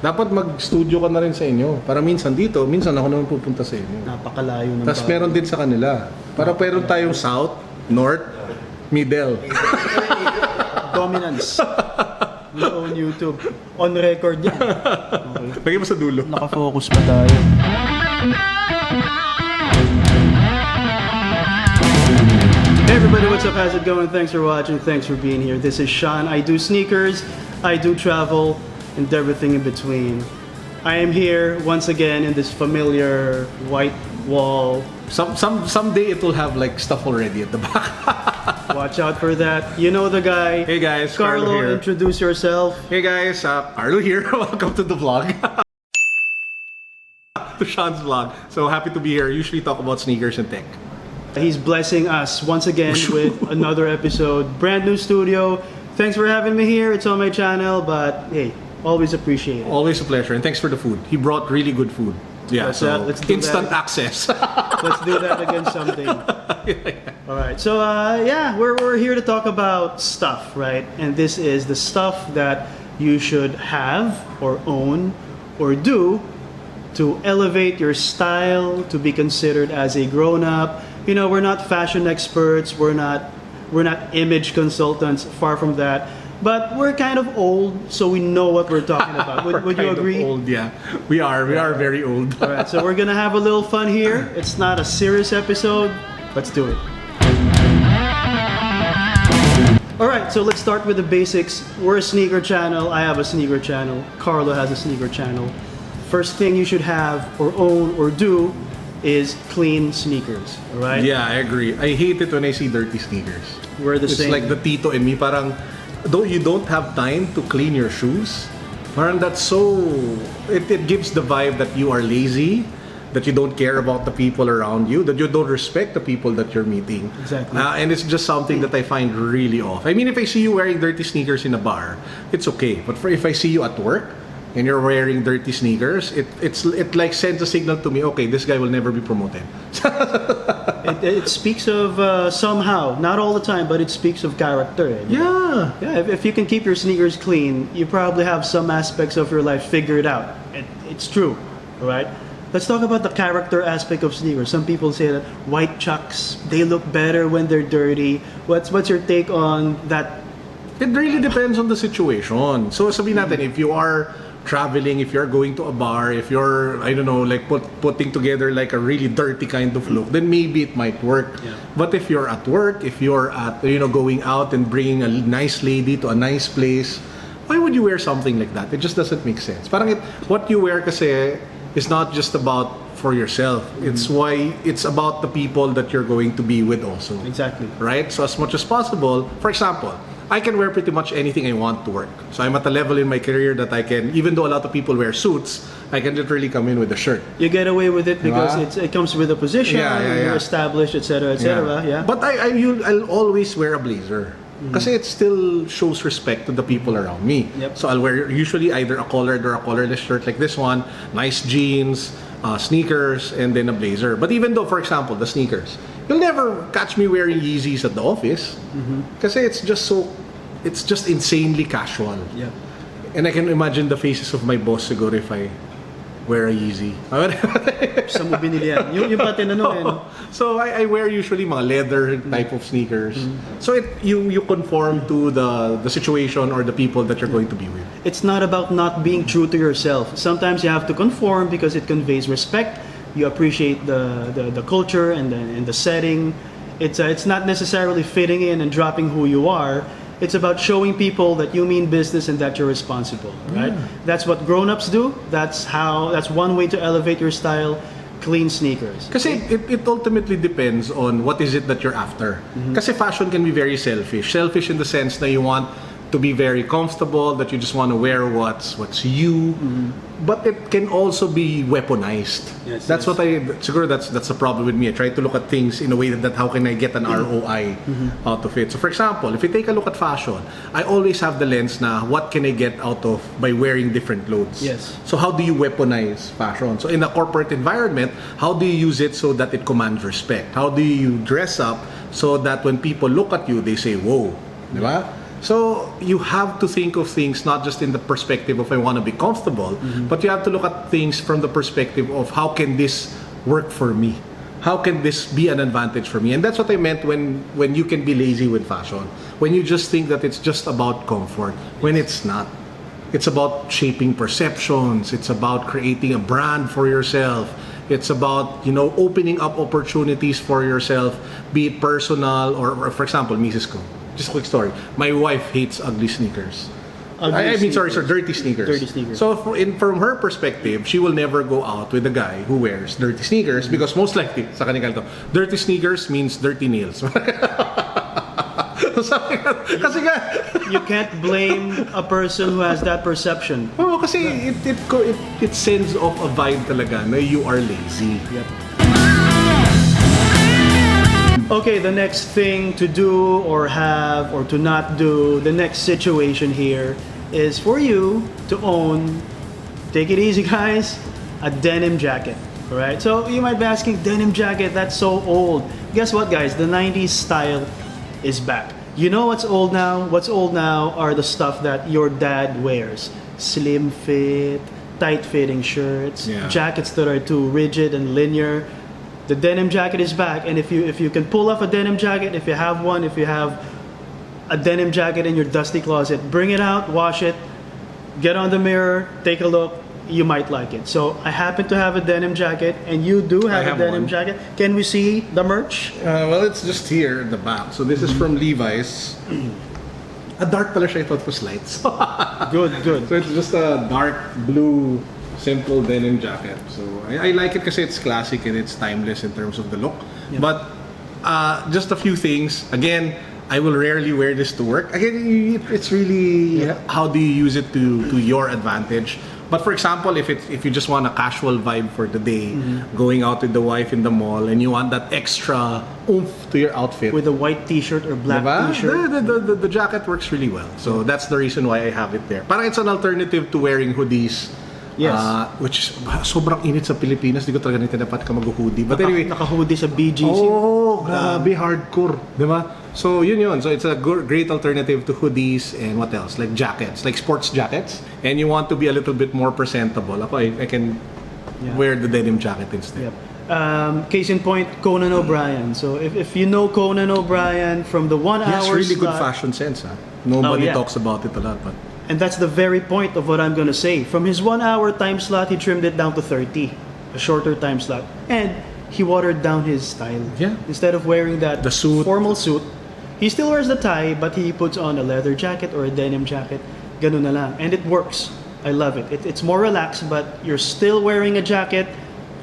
Dapat mag-studio ka na rin sa inyo. Para minsan dito, minsan ako naman pupunta sa inyo. Napakalayo ng Tapos meron din sa kanila. Para meron tayong South, North, Middle. Dominance. We own YouTube. On record yan. Okay. Lagay mo sa dulo. Nakafocus pa tayo. Hey everybody, what's up? How's it going? Thanks for watching. Thanks for being here. This is Sean. I do sneakers, I do travel, and everything in between. I am here once again in this familiar white wall. Someday it will have like stuff already at the back. Watch out for that. You know the guy. Hey guys, Carlo Carlo, here. introduce yourself. Hey guys, Carlo here. Welcome to the vlog. To Sean's vlog. So happy to be here. Usually talk about sneakers and tech. He's blessing us once again with another episode. Brand new studio. Thanks for having me here. It's on my channel, but hey, always appreciate it. Always a pleasure, and thanks for the food. He brought really good food. Yeah, Let's do instant that. access. Let's do that again someday. All right. So yeah, we're here to talk about stuff, right? And this is the stuff that you should have or own or do to elevate your style, to be considered as a grown-up. You know, we're not fashion experts, we're not image consultants, far from that. But we're kind of old, so we know what we're talking about. Would you agree? Old, yeah. We are very old. All right, so we're gonna have a little fun here. It's not a serious episode. Let's do it. All right, so let's start with the basics. We're a sneaker channel. I have a sneaker channel. Carlo has a sneaker channel. First thing you should have or own or do is clean sneakers, all right? Yeah, I agree. I hate it when I see dirty sneakers. We're the It's same. like the tito in me. Parang, though you don't have time to clean your shoes, parang that's so... It gives the vibe that you are lazy, that you don't care about the people around you, that you don't respect the people that you're meeting. Exactly. And it's just something that I find really off. I mean, if I see you wearing dirty sneakers in a bar, it's okay. But if I see you at work, and you're wearing dirty sneakers, it like sends a signal to me, okay, this guy will never be promoted. It speaks of somehow, not all the time, but it speaks of character. Yeah. Yeah, if you can keep your sneakers clean, you probably have some aspects of your life figured out. It's true, all right? Let's talk about the character aspect of sneakers. Some people say that white chucks, they look better when they're dirty. What's your take on that? It really depends on the situation. So sabihin natin, if you are traveling, if you're going to a bar, if you're, I don't know, like putting together like a really dirty kind of look, then maybe it might work. Yeah. But if you're at work, if you're at, going out and bringing a nice lady to a nice place, why would you wear something like that? It just doesn't make sense. Parang what you wear kasi is not just about for yourself. It's about the people that you're going to be with also. Exactly. Right? So as much as possible, for example, I can wear pretty much anything I want to work. So I'm at a level in my career that I can, even though a lot of people wear suits, I can literally come in with a shirt. You get away with it because it comes with a position, you're established, etc., etc. Yeah. But I'll always wear a blazer. Kasi it still shows respect to the people around me. Yep. So I'll wear usually either a collared or a collarless shirt like this one, nice jeans, sneakers, and then a blazer. But even though, for example, the sneakers, you'll never catch me wearing Yeezys at the office. Kasi it's just insanely casual. Yeah. And I can imagine the faces of my boss siguro if I wear a Yeezy. Saan mo binili yan? Yung pa tinanong eh. So I wear usually mga leather type of sneakers. So you conform to the situation or the people that you're going to be with. It's not about not being true to yourself. Sometimes you have to conform because it conveys respect. You appreciate the culture and the setting. It's not necessarily fitting in and dropping who you are. It's about showing people that you mean business and that you're responsible, right? That's what grown-ups do. That's one way to elevate your style. Clean sneakers. Kasi it ultimately depends on what is it that you're after. Kasi fashion can be very selfish. Selfish in the sense that you want to be very comfortable, that you just want to wear what's you. But it can also be weaponized. Yes, That's what siguro that's the problem with me. I try to look at things in a way that how can I get an ROI out of it. So for example, if you take a look at fashion, I always have the lens na what can I get out of by wearing different clothes. Yes. So how do you weaponize fashion? So in a corporate environment, how do you use it so that it commands respect? How do you dress up so that when people look at you, they say, "Whoa," di ba? So you have to think of things not just in the perspective of I want to be comfortable, but you have to look at things from the perspective of how can this work for me? How can this be an advantage for me? And that's what I meant when you can be lazy with fashion. When you just think that it's just about comfort, when it's not. It's about shaping perceptions. It's about creating a brand for yourself. It's about, opening up opportunities for yourself, be it personal or for example, Mrs. Ko. Just a quick story. My wife hates ugly sneakers. Dirty sneakers. Dirty sneakers. So from her perspective, she will never go out with a guy who wears dirty sneakers because most likely, sa kanya to, dirty sneakers means dirty nails. Kasi nga, you can't blame a person who has that perception. oh, kasi it sends off a vibe talaga na you are lazy. Yep. Okay, the next thing to do or have or to not do, the next situation here is for you to own, take it easy guys, a denim jacket. Alright, so you might be asking, denim jacket, that's so old. Guess what guys, the 90s style is back. You know what's old now? What's old now are the stuff that your dad wears. Slim fit, tight fitting shirts, jackets that are too rigid and linear. The denim jacket is back, and if you can pull off a denim jacket, if you have one, if you have a denim jacket in your dusty closet, bring it out, wash it, get on the mirror, take a look. You might like it. So I happen to have a denim jacket, and you do have a denim jacket. Can we see the merch? Well, it's just here in the back. So this is from Levi's. A dark pala siya. I thought it was lights. Good. So it's just a dark blue, simple denim jacket. So I like it because it's classic and it's timeless in terms of the look. Yep. But just a few things. Again, I will rarely wear this to work. Again, it's really how do you use it to your advantage. But for example, if you just want a casual vibe for the day, going out with the wife in the mall, and you want that extra oomph to your outfit, with a white t-shirt or black t-shirt, the jacket works really well. So that's the reason why I have it there. Parang it's an alternative to wearing hoodies. Yes. Which sobrang init sa Pilipinas, di ko talaga nito dapat ka mag-hoodie. But anyway, naka-hoodie sa BGC. Oh, grabe, hardcore, di ba? So yun. So it's a great alternative to hoodies and what else? Like jackets, like sports jackets. And you want to be a little bit more presentable. I can wear the denim jacket instead. Yep. Case in point, Conan O'Brien. So if you know Conan O'Brien from the 1 hour He has really good slot, fashion sense. Nobody talks about it a lot, but. And that's the very point of what I'm gonna say. From his 1 hour time slot, he trimmed it down to 30, a shorter time slot, and he watered down his style. Yeah. Instead of wearing that formal suit, he still wears the tie, but he puts on a leather jacket or a denim jacket. Ganun na lang, and it works. I love it. It's more relaxed, but you're still wearing a jacket.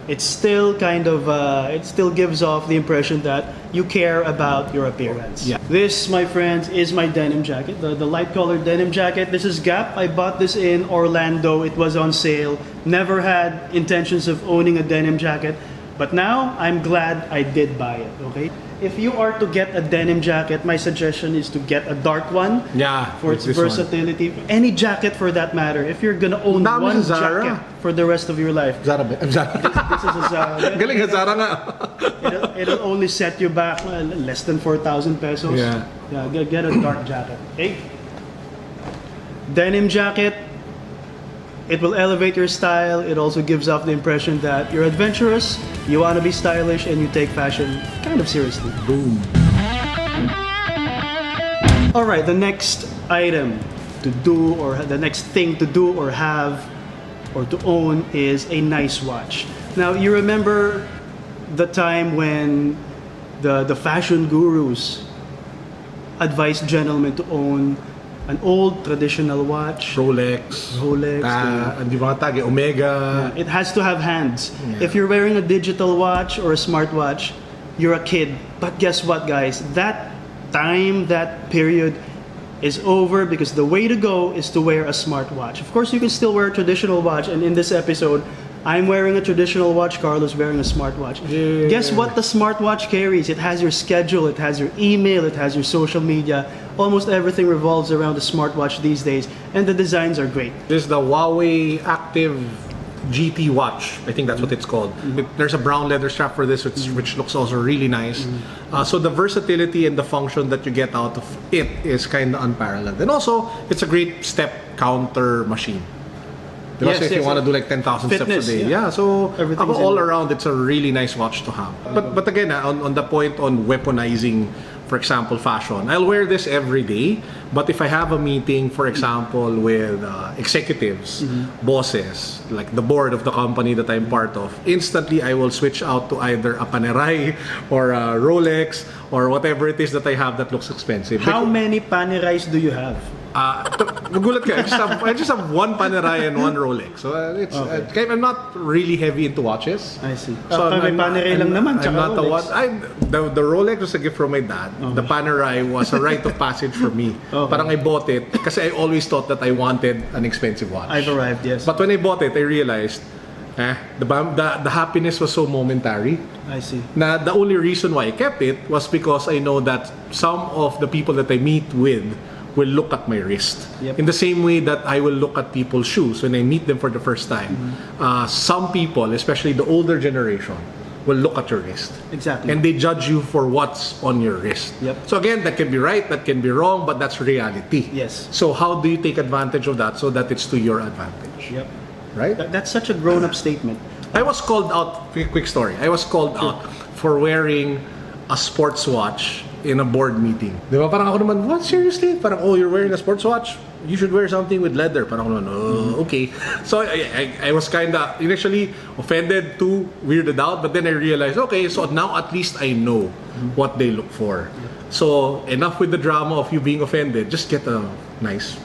It's still kind of, it still gives off the impression that you care about your appearance. Yeah. This, my friends, is my denim jacket, the light colored denim jacket. This is Gap. I bought this in Orlando. It was on sale. Never had intentions of owning a denim jacket, but now I'm glad I did buy it, okay? If you are to get a denim jacket, my suggestion is to get a dark one. Yeah, for its versatility. Any jacket for that matter. If you're gonna own one jacket for the rest of your life. Zara. This is a Zara. Galing Zara nga. It'll only set you back less than 4,000 pesos. Yeah. Get a dark jacket. Okay? Denim jacket. It will elevate your style. It also gives off the impression that you're adventurous, you want to be stylish, and you take fashion kind of seriously. Boom. Alright, the next item to do, or the next thing to do or have or to own is a nice watch. Now, you remember the time when the fashion gurus advised gentlemen to own an old traditional watch. Rolex. The Di ba tag, Omega. It has to have hands. If you're wearing a digital watch or a smartwatch, you're a kid. But guess what, guys? That time, that period is over, because the way to go is to wear a smartwatch. Of course, you can still wear a traditional watch, and in this episode, I'm wearing a traditional watch, Carlos wearing a smartwatch. Yeah. Guess what the smartwatch carries? It has your schedule, it has your email, it has your social media. Almost everything revolves around the smartwatch these days, and the designs are great. This is the Huawei Active GT watch. I think that's what it's called. There's a brown leather strap for this, which looks also really nice. So the versatility and the function that you get out of it is kind of unparalleled. And also, it's a great step counter machine. Diba? So if you want to do like 10,000 steps a day. Yeah, so all around, it's a really nice watch to have. But again, on the point on weaponizing, for example, fashion, I'll wear this every day. But if I have a meeting, for example, with executives, bosses, like the board of the company that I'm part of, instantly I will switch out to either a Panerai or a Rolex or whatever it is that I have that looks expensive. How many Panerais do you have? Magulat ka. I just have one Panerai and one Rolex. So I'm not really heavy into watches. I see. So may Panerai lang naman, I'm not Rolex. The Rolex was a gift from my dad. The Panerai was a rite of passage for me. Parang I bought it kasi I always thought that I wanted an expensive watch. I've arrived, yes. But when I bought it, I realized the happiness was so momentary. I see. Na the only reason why I kept it was because I know that some of the people that I meet with will look at my wrist. Yep. In the same way that I will look at people's shoes when I meet them for the first time. Some people, especially the older generation, will look at your wrist. Exactly. And they judge you for what's on your wrist. Yep. So again, that can be right, that can be wrong, but that's reality. Yes. So how do you take advantage of that so that it's to your advantage? Yep. Right? That's such a grown-up statement. I was called out, quick story. I was called out for wearing a sports watch in a board meeting. Di ba? Parang ako naman, what? Seriously? Parang, oh, you're wearing a sports watch? You should wear something with leather. Parang ako naman, oh, okay. So I was kind of initially offended, too weirded out, but then I realized, okay, so now at least I know what they look for. So enough with the drama of you being offended. Just get a nice,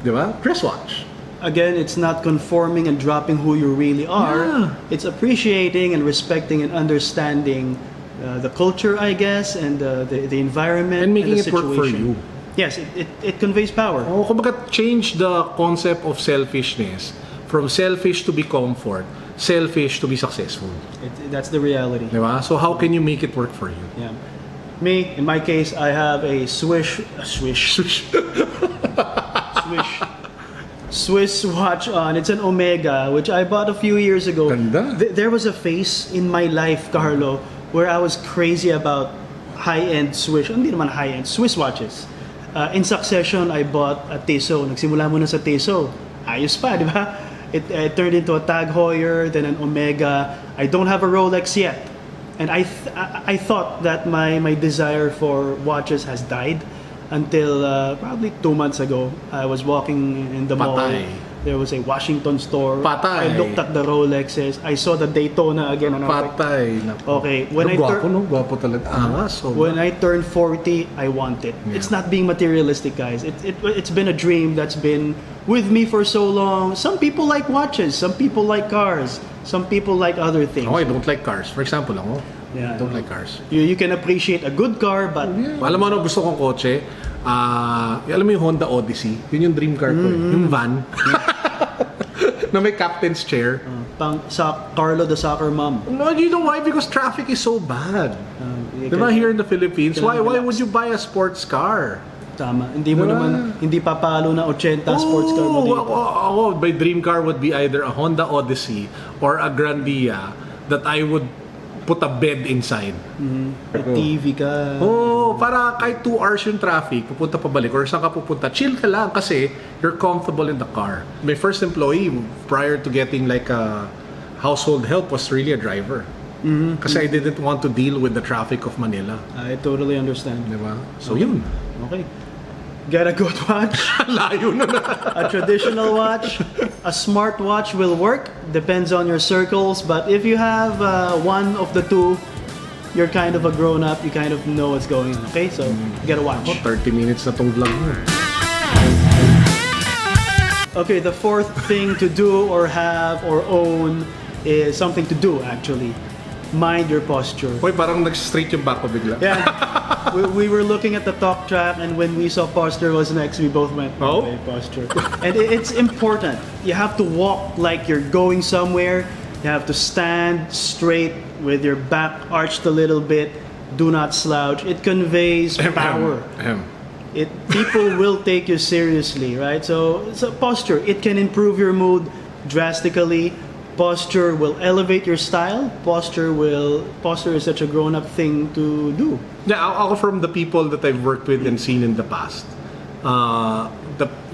di ba? Dress watch. Again, it's not conforming and dropping who you really are. Yeah. It's appreciating and respecting and understanding the culture, I guess, and the environment And making the it work for situation. you. Yes, it conveys power. Oh, kumbaga change the concept of selfishness from selfish to be comfort, selfish to be successful. That's the reality. Diba? So how can you make it work for you? Yeah. Me, in my case, I have a Swiss watch on. It's an Omega, which I bought a few years ago. Ganda. There was a phase in my life, Carlo, where I was crazy about high-end Swiss, hindi naman high-end, Swiss watches. In succession, I bought a Tissot. Nagsimula muna sa Tissot. Ayos pa, di ba? It turned into a Tag Heuer, then an Omega. I don't have a Rolex yet. And I thought that my desire for watches has died until probably 2 months ago. I was walking in the mall. There was a Washington store. Patay. I looked at the Rolexes. I saw the Daytona again. And I was like, Patay. okay, when Gwapo talaga. So when I turned 40, I want it. Yeah. It's not being materialistic, guys. It's been a dream that's been with me for so long. Some people like watches. Some people like cars. Some people like other things. oh, I don't like cars. For example, ako, Yeah, I don't like cars. You can appreciate a good car, but Alam mo ano gusto kong kotse? Alam mo yung Honda Odyssey? Yun yung dream car ko. Yung van. Na may captain's chair. pang Carlo the soccer mom. No, you know why? Because traffic is so bad. Diba here in the Philippines? Why would you buy a sports car? Tama. Hindi mo naman, hindi papalo na 80 sports car mo dito. My dream car would be either a Honda Odyssey or a Grandia that I would put a bed inside. May TV ka. Para kahit 2 hours yung traffic, pupunta pabalik or saan ka pupunta, chill ka lang kasi you're comfortable in the car. My first employee prior to getting like a household help was really a driver. Kasi I didn't want to deal with the traffic of Manila. I totally understand. Diba? So yun. Okay. Get a good watch. Layo na. A traditional watch. A smart watch will work. Depends on your circles. But if you have one of the two, you're kind of a grown-up. You kind of know what's going on. Okay? So, get a watch. 30 minutes na tong vlog mo. Okay, the fourth thing to do or have or own is something to do, actually. Mind your posture. Hoy, parang nag-straight yung back ko bigla. Yeah. we were looking at the talk track, and when we saw posture was next, we both went, okay, posture. And it's important. You have to walk like you're going somewhere. You have to stand straight with your back arched a little bit. Do not slouch. It conveys power. People will take you seriously, right? So posture, it can improve your mood drastically. Posture will elevate your style. Posture is such a grown-up thing to do. Yeah, ako from the people that I've worked with and seen in the past,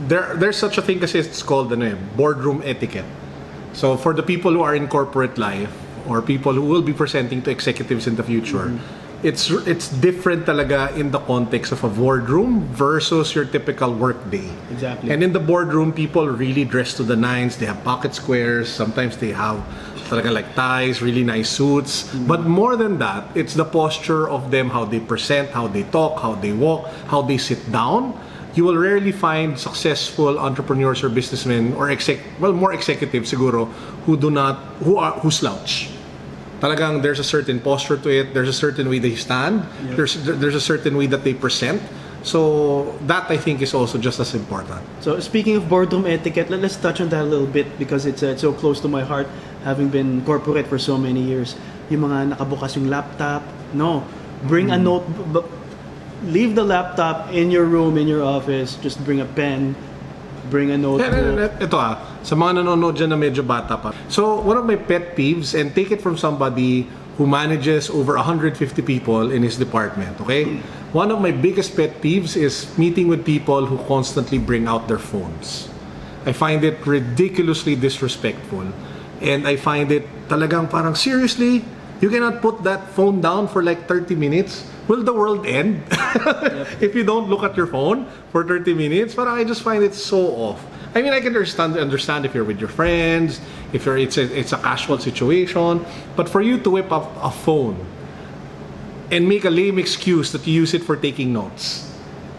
there's such a thing kasi it's called boardroom etiquette. So for the people who are in corporate life or people who will be presenting to executives in the future, it's different talaga in the context of a boardroom versus your typical work day. Exactly. And in the boardroom, people really dress to the nines. They have pocket squares. Sometimes they have talaga like ties, really nice suits. But more than that, it's the posture of them, how they present, how they talk, how they walk, how they sit down. You will rarely find successful entrepreneurs or businessmen or more executives siguro who slouch. Talagang there's a certain posture to it. There's a certain way they stand. Yep. There's a certain way that they present. So that I think is also just as important. So speaking of boardroom etiquette, let's touch on that a little bit because it's so close to my heart, having been corporate for so many years. Yung mga nakabukas yung laptop, no. Bring a notebook. Leave the laptop in your room, in your office. Just bring a pen, bring a notebook. Ito sa mga nanonood dyan na medyo bata pa. So, one of my pet peeves, and take it from somebody who manages over 150 people in his department, okay? One of my biggest pet peeves is meeting with people who constantly bring out their phones. I find it ridiculously disrespectful. And I find it talagang parang, seriously? You cannot put that phone down for like 30 minutes? Will the world end if you don't look at your phone for 30 minutes? But I just find it so off. I mean, I can understand if you're with your friends, if it's a casual situation, but for you to whip up a phone and make a lame excuse that you use it for taking notes,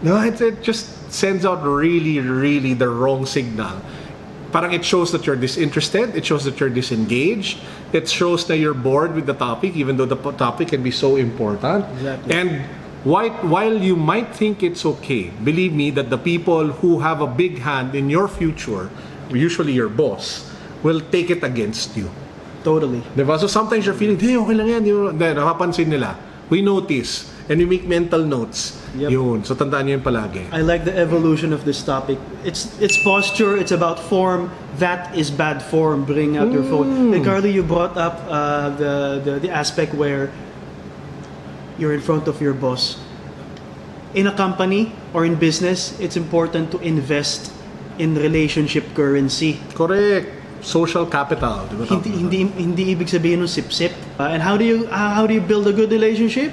no, it just sends out really, really the wrong signal. Parang it shows that you're disinterested, it shows that you're disengaged, it shows that you're bored with the topic, even though the topic can be so important. Exactly. And while you might think it's okay, believe me that the people who have a big hand in your future, usually your boss, will take it against you. Totally. Diba? So sometimes you're feeling, hey, okay lang yan. Then, napapansin nila. We notice. And we make mental notes. Yep. Yun. So tandaan nyo yun palagi. I like the evolution of this topic. It's posture, it's about form. That is bad form, bring out your phone. And Carlo, you brought up the aspect where you're in front of your boss. In a company or in business, it's important to invest in relationship currency. Correct. Social capital. Diba? Hindi ibig sabihin ng sip-sip. And how do you build a good relationship?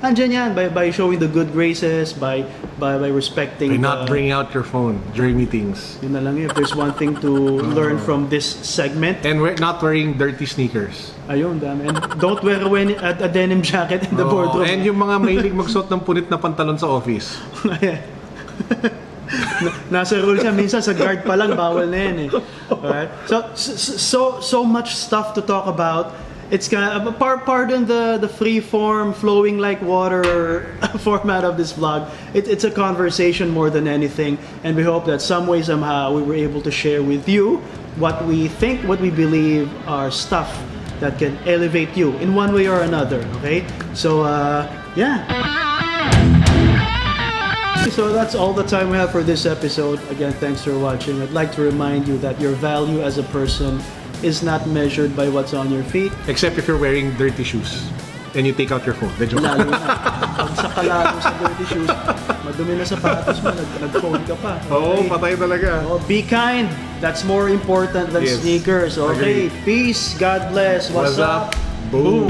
Andyan yan, by showing the good graces, by respecting. By not bringing out your phone during meetings. Yun na lang yun. If there's one thing to learn from this segment. And not wearing dirty sneakers. Ayun, dami. And don't wear a denim jacket in the boardroom. And yung mga mahilig magsuot ng punit na pantalon sa office. Nasa rule siya, minsan sa guard pa lang, bawal na yan eh. Alright? So much stuff to talk about. It's kind of, pardon the free form, flowing like water format of this vlog. It's a conversation more than anything, and we hope that some way, somehow, we were able to share with you what we think, what we believe are stuff that can elevate you in one way or another, okay? So, yeah. So that's all the time we have for this episode. Again, thanks for watching. I'd like to remind you that your value as a person is not measured by what's on your feet. Except if you're wearing dirty shoes and you take out your phone. Lalo na. Pag sa kalaro sa dirty shoes, madumi na sapatos mo, nag-phone ka pa. Okay? Oo, patay talaga. Oh, be kind. That's more important than sneakers. Okay, Agreed. peace. God bless. What's up? Boom.